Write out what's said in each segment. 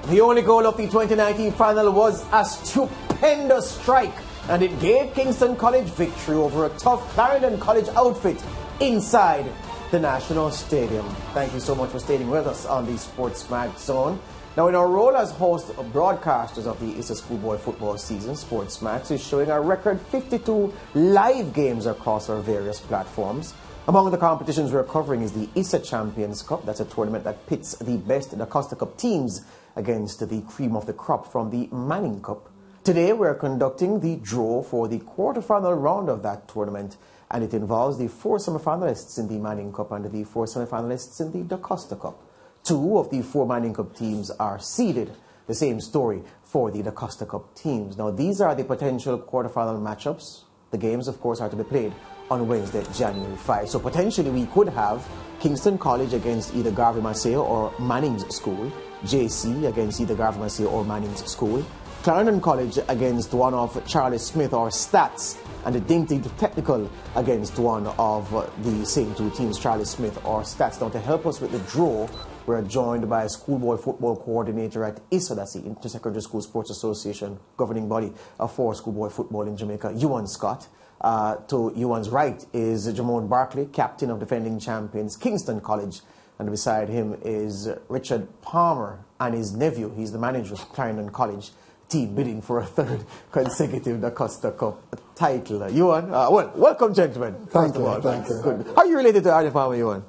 The only goal of the 2019 final was a stupendous strike, and it gave Kingston College victory over a tough Clarendon College outfit inside the National Stadium. Thank you so much for staying with us on the SportsMax Zone. Now, in our role as host of broadcasters of the ISSA Schoolboy Football season, SportsMax is showing a record 52 live games across our various platforms. Among the competitions we're covering is the ISSA Champions Cup. That's a tournament that pits the best in the Costa Cup teams against the cream of the crop from the Manning Cup. Today we're conducting the draw for the quarterfinal round of that tournament, and it involves the 4 semi-finalists in the Manning Cup and the 4 semi-finalists in the DaCosta Cup. 2 of the 4 Manning Cup teams are seeded. The same story for the DaCosta Cup teams. Now, these are the potential quarterfinal matchups. The games, of course, are to be played on Wednesday, January 5. So potentially we could have Kingston College against either Garvey Maceo or Manning's School, JC against either Garvey Maceo or Manning's School, Clarendon College against one of Charlie Smith or Stats, and the Dinty Technical against one of the same 2 teams, Charlie Smith or Stats. Now, to help us with the draw, we're joined by a schoolboy football coordinator at ISSA, that's the Intersecondary School Sports Association, governing body for schoolboy football in Jamaica, Ewan Scott. To Ewan's right is Jamon Barkley, captain of defending champions Kingston College, and beside him is Richard Palmer and his nephew. He's the manager of Clarendon College, team bidding for a 3rd consecutive DaCosta Cup title. Ewan, welcome, gentlemen. Thank you. Thank you. Good. How are you related to Artie Palmer, Ewan?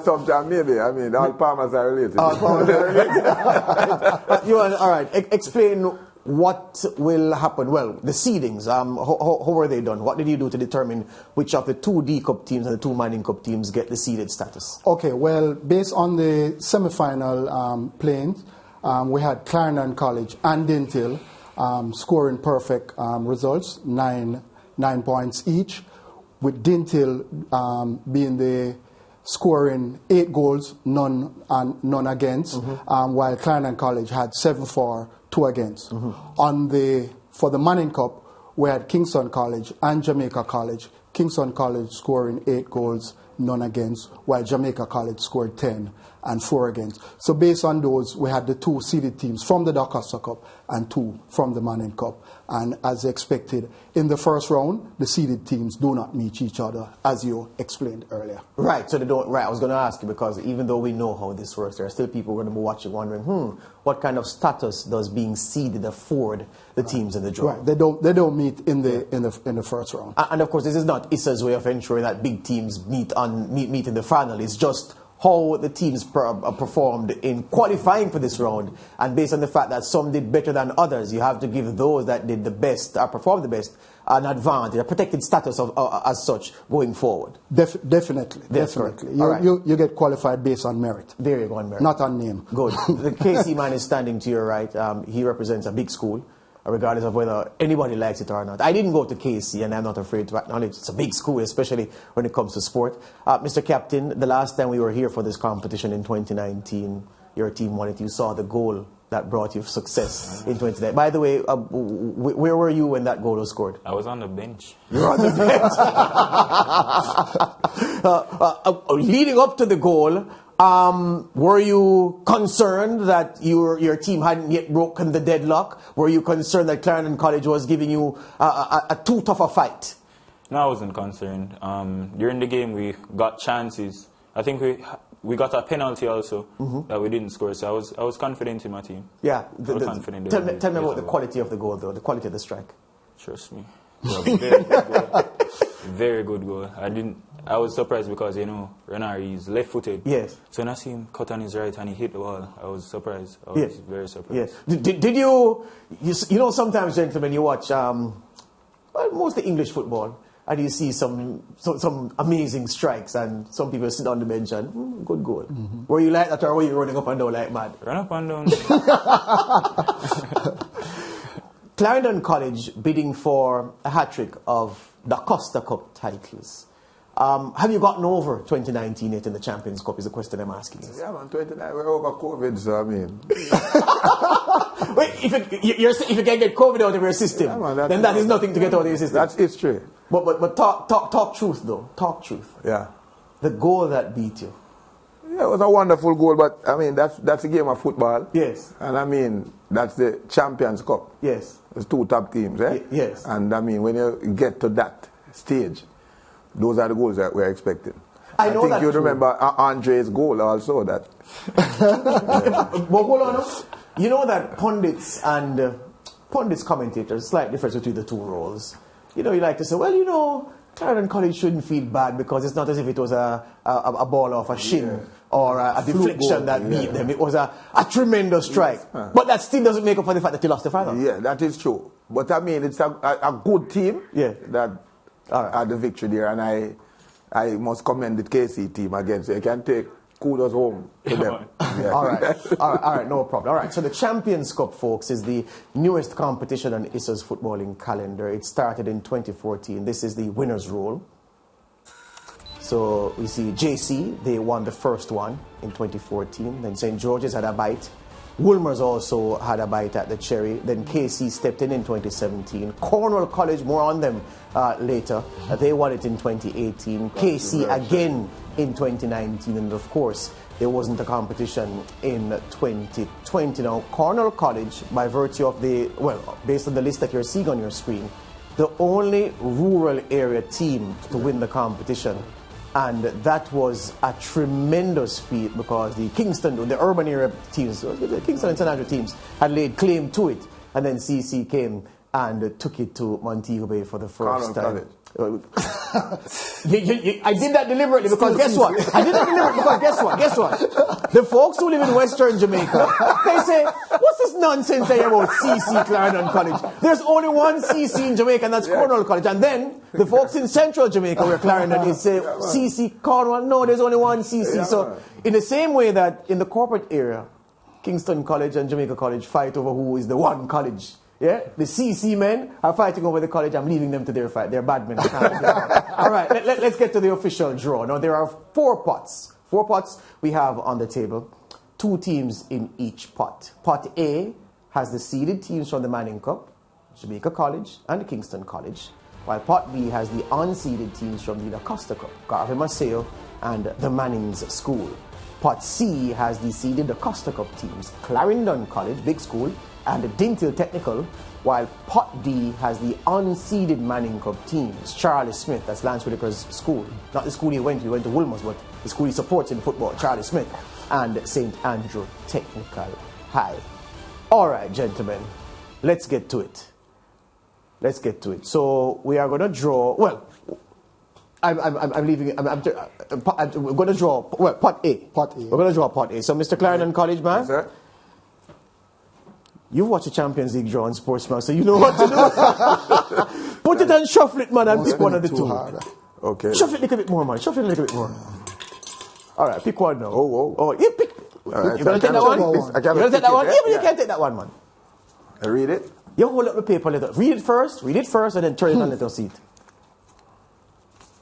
Sometimes maybe. I mean, all Palmers are related. All Palmers are related. Ewan, all right. Explain what will happen. Well, the seedings, how were they done? What did you do to determine which of the 2 D Cup teams and the 2 Manning Cup teams get the seeded status? Okay, well, based on the semi-final playings, we had Clarendon College and Dintil scoring perfect results, 9 points each, with Dintil being the scoring 8 goals, none against, while Clarendon College had 7 for, 2 against. For the Manning Cup, we had Kingston College and Jamaica College. Kingston College scoring 8 goals, none against, while Jamaica College scored 10 and 4 against. So based on those, we had the 2 seeded teams from the DaCosta Cup and 2 from the Manning Cup. And as expected, in the first round, the seeded teams do not meet each other, as you explained earlier. Right, so they don't. Right, I was going to ask you, because even though we know how this works, there are still people going to be watching wondering, what kind of status does being seeded afford the teams in the draw? Right, they don't meet in the first round. And of course, this is not ISSA's way of ensuring that big teams meet in the final. It's just how the teams performed in qualifying for this round, and based on the fact that some did better than others, you have to give those that did the best, performed the best, an advantage, a protected status as such going forward. Definitely. Right. You get qualified based on merit. There you go, on merit. Not on name. Good. The KC man is standing to your right. He represents a big school, regardless of whether anybody likes it or not. I didn't go to KC, and I'm not afraid to acknowledge it's a big school, especially when it comes to sport. Mr. Captain, the last time we were here for this competition in 2019, your team won it. You saw the goal that brought you success in 2019. By the way, where were you when that goal was scored? I was on the bench. You were on the bench. Leading up to the goal, were you concerned that your team hadn't yet broken the deadlock? Were you concerned that Clarendon College was giving you a too tough a fight? No, I wasn't concerned. During the game, we got chances. I think we got a penalty also that we didn't score. So I was confident in my team. Yeah. Confident. Tell me about the quality of the goal, though. The quality of the strike. Trust me. Very good goal. Very good goal. I was surprised because, Renari is left-footed. Yes. So when I see him cut on his right and he hit the ball, I was surprised. I was very surprised. Yes. Did you sometimes, gentlemen, you watch mostly English football, and you see some amazing strikes, and some people sit on the bench and, good goal. Were you like that, or were you running up and down like mad? Run up and down. Clarendon College bidding for a hat-trick of the Costa Cup titles. Have you gotten over 2019 yet in the Champions Cup is the question I'm asking you. Yeah, man, 29, we're over COVID, so I mean. Wait, if you can get COVID out of your system, then that is nothing to get out of your system. That's history. But talk truth, though. Talk truth. Yeah. The goal that beat you. Yeah, Yeah, it was a wonderful goal, but I mean that's a game of football. Yes. And I mean that's the Champions Cup. Yes. It's two top teams, eh? Yes. And I mean when you get to that stage, those are the goals that we're expecting. I know think that you too. remember Andre's goal also that. But hold on, you know that pundits and pundits commentators, slight difference between the two roles. You know, you like to say, well, you know, Clarendon College shouldn't feel bad because it's not as if it was a ball off a shin or a deflection that beat them. It was a tremendous strike. Yes. But that still doesn't make up for the fact that you lost the final. Yeah, that is true. But I mean, it's a good team that had the victory there, and I must commend the KC team again. So you can take kudos home to them. Yeah. All right, no problem. All right, so the Champions Cup, folks, is the newest competition on ISSA's footballing calendar. It started in 2014. This is the winner's roll. So we see JC, they won the first one in 2014. Then St. George's had a bite. Wolmer's also had a bite at the cherry. Then KC stepped in 2017. Cornwall College, more on them later. They won it in 2018. KC again in 2019. And of course, there wasn't a competition in 2020. Now, Cornwall College, by virtue of based on the list that you're seeing on your screen, the only rural area team to win the competition. And that was a tremendous feat because the urban area teams, the Kingston and St. Andrew teams had laid claim to it. And then CC came and took it to Montego Bay for the first time. I did that deliberately because guess what? I did that deliberately because guess what? The folks who live in Western Jamaica, they say, what's this nonsense they about CC Clarendon College? There's only one CC in Jamaica, and that's Cornwall College. And then the folks in Central Jamaica, where Clarendon is, say CC Cornwall. No, there's only one CC. So in the same way that in the corporate area, Kingston College and Jamaica College fight over who is the one college. Yeah, the CC men are fighting over the college. I'm leaving them to their fight. They're bad men. All right, let's get to the official draw. Now, there are 4 pots. 4 pots we have on the table. 2 teams in each pot. Pot A has the seeded teams from the Manning Cup, Jamaica College and Kingston College, while pot B has the unseeded teams from the Acosta Cup, Garvey Maceo and the Manning's School. Pot C has the seeded Acosta Cup teams, Clarendon College, big school, and the Dintil Technical, while Pot D has the unseeded Manning Cup teams, Charlie Smith, that's Lance Whitaker's school, not the school he went to Wolmer's, but the school he supports in football, Charlie Smith, and St. Andrew Technical High. All right, gentlemen, let's get to it. Let's get to it. So we are going to draw, well, I'm leaving, we're going to draw, well, pot A. Pot A. We're going to draw pot A. So, Mr. Clarendon College, man. Yes, sir. You watch the Champions League draw on SportsMax, so you know what to do. Put it and shuffle it, man, and pick one of the 2. Okay. Shuffle it a little bit more, man. Shuffle it a little bit more. All right, pick one now. Oh, you pick. Right, You gonna take that one? You gonna take that one? Yeah, but you can't take that one, man. I read it. You hold up the paper a little. Read it first, and then turn it on, let us see it.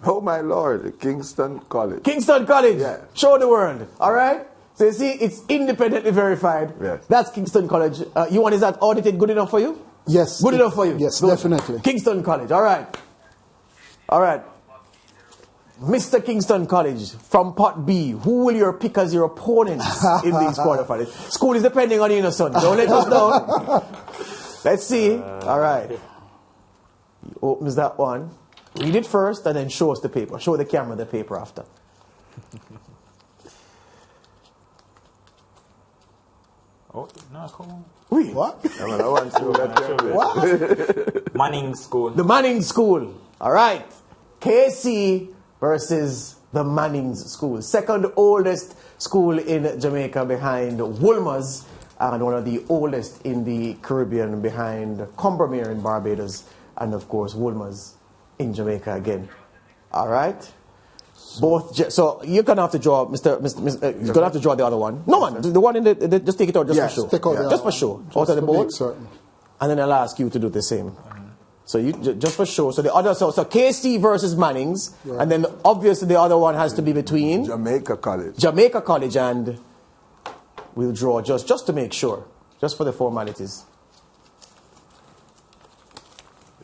Oh my Lord, Kingston College. Kingston College. Yeah. Show the world. All right. So you see, it's independently verified. Yes. That's Kingston College. You want, is that audited good enough for you? Yes. Good enough for you? Yes, Good. definitely. Kingston College. All right. All right. Mr. Kingston College, from Pot B, who will you pick as your opponents in these quarterfinals? School is depending on you, no, son. Don't let us know. Let's see. All right. He opens that one. Read it first and then show us the paper. Show the camera the paper after. Oh, no, come on. Wait. What? I want to that What? Manning School. The Manning School. All right. KC versus the Manning's School. Second oldest school in Jamaica behind Wolmer's, and one of the oldest in the Caribbean behind Combermere in Barbados, and of course Wolmer's in Jamaica again. All right. Both. So you're gonna have to draw, Mr. You're gonna have to draw the other one. No, man. The one in the just take it out just Yes, for show. take out the Just for other show. one. Out Just of the to board. make certain. And then I'll ask you to do the same. So you just for show. So the other, so KC versus Manning's, and then obviously the other one has to be between Jamaica College. Jamaica College, and we'll draw just to make sure, just for the formalities.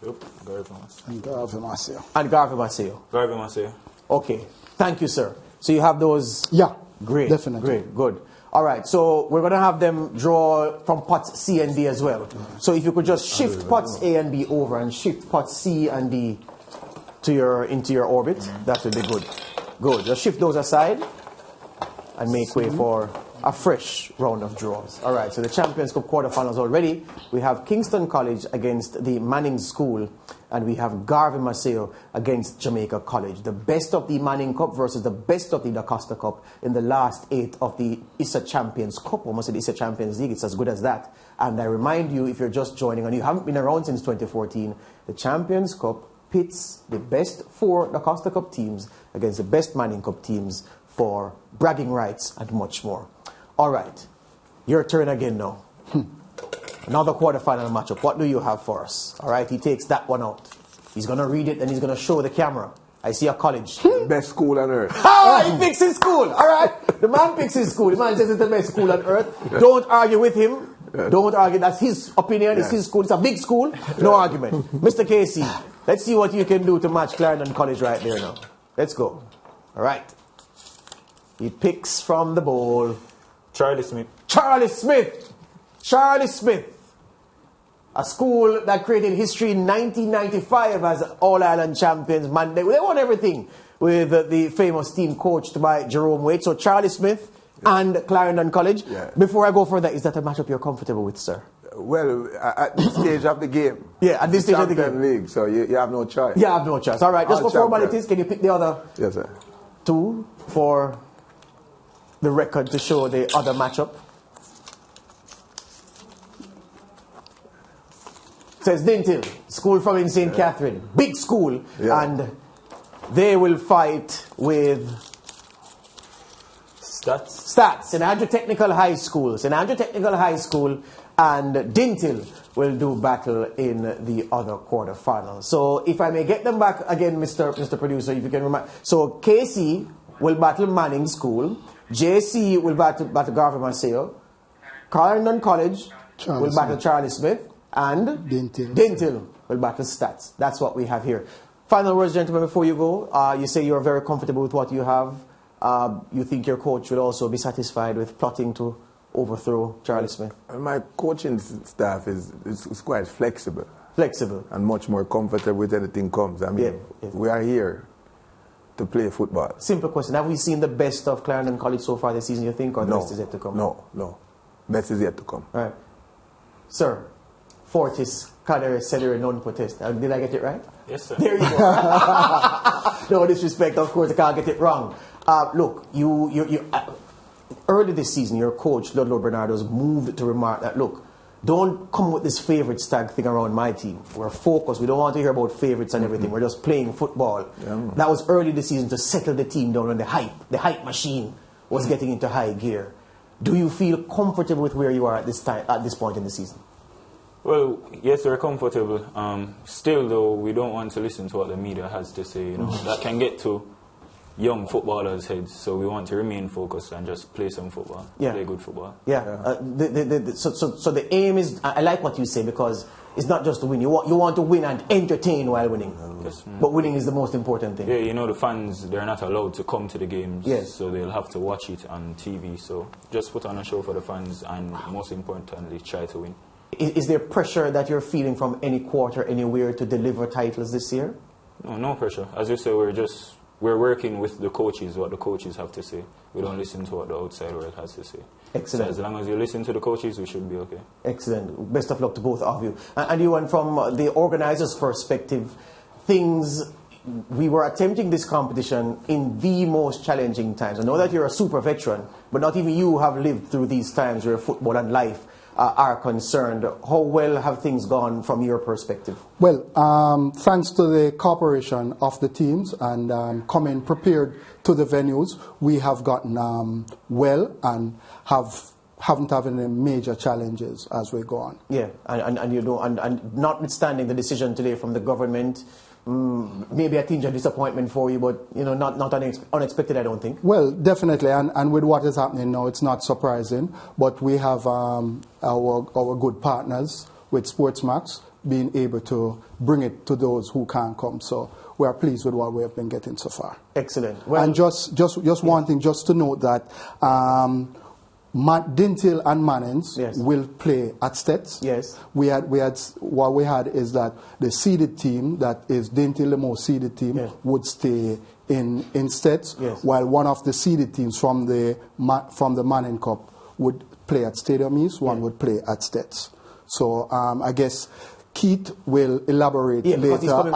Yep, Garvey Maceo. And Garvey Maceo. And Garvey Maceo. Garvey Maceo. Okay, thank you, sir. So you have those. Yeah. Great. Definitely. Great. Good. All right. So we're going to have them draw from pots C and D as well. So if you could just shift pots A and B over and shift pots C and D into your orbit, that would be good. Good. Just shift those aside and make way for a fresh round of draws. All right, so the Champions Cup quarterfinals already. We have Kingston College against the Manning School, and we have Garvey Maceo against Jamaica College. The best of the Manning Cup versus the best of the Da Costa Cup in the last 8 of the ISSA Champions Cup, almost the ISSA Champions League. It's as good as that. And I remind you, if you're just joining and you haven't been around since 2014, the Champions Cup pits the best 4 Da Costa Cup teams against the best Manning Cup teams for bragging rights and much more. All right, your turn again now. Another quarterfinal matchup. What do you have for us? All right, he takes that one out. He's going to read it and he's going to show the camera. I see a college. Best school on earth. Ah, he picks his school. All right, the man picks his school. The man says it's the best school on earth. Don't argue with him. Don't argue. That's his opinion. It's his school. It's a big school. No argument. Mr. Casey, let's see what you can do to match Clarendon College right there now. Let's go. All right. He picks from the bowl. Charlie Smith. Charlie Smith. Charlie Smith. A school that created history in 1995 as All Ireland champions. Man, they won everything with the famous team coached by Jerome Waite. So Charlie Smith and Clarendon College. Yeah. Before I go further, is that a matchup you're comfortable with, sir? Well, at this stage of the game. Yeah, at this stage of the game. League, so you have no choice. You have no choice. All right, just All for formalities, can you pick the other Yes, sir. 2 for the record to show the other matchup? Says Dintil, school from in St. Catherine. Big school. Yeah. And they will fight with Stats. St. Andrew Technical High School. St. Andrew Technical High School and Dintil will do battle in the other quarterfinal. So if I may get them back again, Mr. Producer, if you can remember. So KC will battle Manning School. JC will battle Garvey Maceo. Clarendon College will battle Charlie Smith. And Dintil will battle Stats. That's what we have here. Final words, gentlemen, before you go. You say you're very comfortable with what you have. You think your coach will also be satisfied with plotting to overthrow Charlie Smith? My coaching staff is quite flexible. Flexible. And much more comfortable with anything comes. I mean, we are here to play football. Simple question. Have we seen the best of Clarendon College so far this season, you think, or the best is yet to come? No. Best is yet to come. All right. Sir, Fortis, cadere, cedere, non potest. Did I get it right? Yes, sir. There you go. No disrespect, of course, I can't get it wrong. Look, you early this season, your coach, Ludlow Bernardo's moved to remark that, look, don't come with this favourite stag thing around my team. We're focused. We don't want to hear about favourites and everything. We're just playing football. Yeah. That was early this season to settle the team down when the hype machine was getting into high gear. Do you feel comfortable with where you are at this point in the season? Well, yes, we're comfortable. Still, though, we don't want to listen to what the media has to say. You know, that can get to young footballers' heads. So we want to remain focused and just play some football, play good football. Yeah. So the aim is, I like what you say, because it's not just to win. You want to win and entertain while winning. Yes. But winning is the most important thing. Yeah, you know, the fans, they're not allowed to come to the games. Yes. So they'll have to watch it on TV. So just put on a show for the fans and, most importantly, try to win. Is there pressure that you're feeling from any quarter, anywhere, to deliver titles this year? No pressure. As you say, we're working with the coaches, what the coaches have to say. We don't listen to what the outside world has to say. Excellent. So as long as you listen to the coaches, we should be okay. Excellent. Best of luck to both of you. And you, and from the organizers' perspective, we were attempting this competition in the most challenging times. I know that you're a super veteran, but not even you have lived through these times where football and life are concerned. How well have things gone from your perspective? Well, thanks to the cooperation of the teams and coming prepared to the venues, we have gotten well and haven't had any major challenges as we go on. Yeah, and you know, and notwithstanding the decision today from the government, maybe a tinge of disappointment for you, but you know, not unexpected, I don't think. Well, definitely, and with what is happening now, it's not surprising. But we have our good partners with SportsMax being able to bring it to those who can't come. So we are pleased with what we have been getting so far. Excellent. Well, and just one thing, just to note that Dintil and Mannings will play at Stets. Yes. What we had is that the seeded team, that is Dintil, the most seeded team, would stay in Stets, while one of the seeded teams from the Manning Cup would play at Stadium East, one would play at Stets. So I guess Keith will elaborate later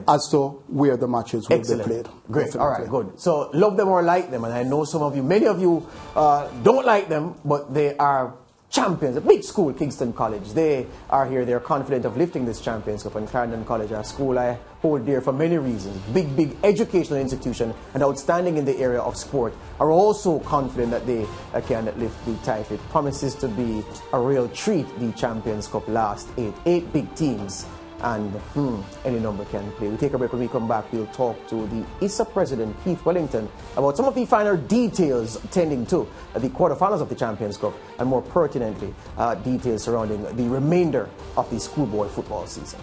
as to where the matches will be played. Great. Definitely. All right, good. So love them or like them, and I know some of you, many of you don't like them, but they are champions. A big school, Kingston College. They are here. They are confident of lifting this Champions Cup. And Clarendon College, a school I hold dear for many reasons. Big educational institution and outstanding in the area of sport. Are also confident that they can lift the title. It promises to be a real treat. The Champions Cup last 8 big teams. And any number can play. We take a break. When we come back, we'll talk to the ISSA president, Keith Wellington, about some of the finer details tending to the quarterfinals of the Champions Cup, and more pertinently, details surrounding the remainder of the schoolboy football season.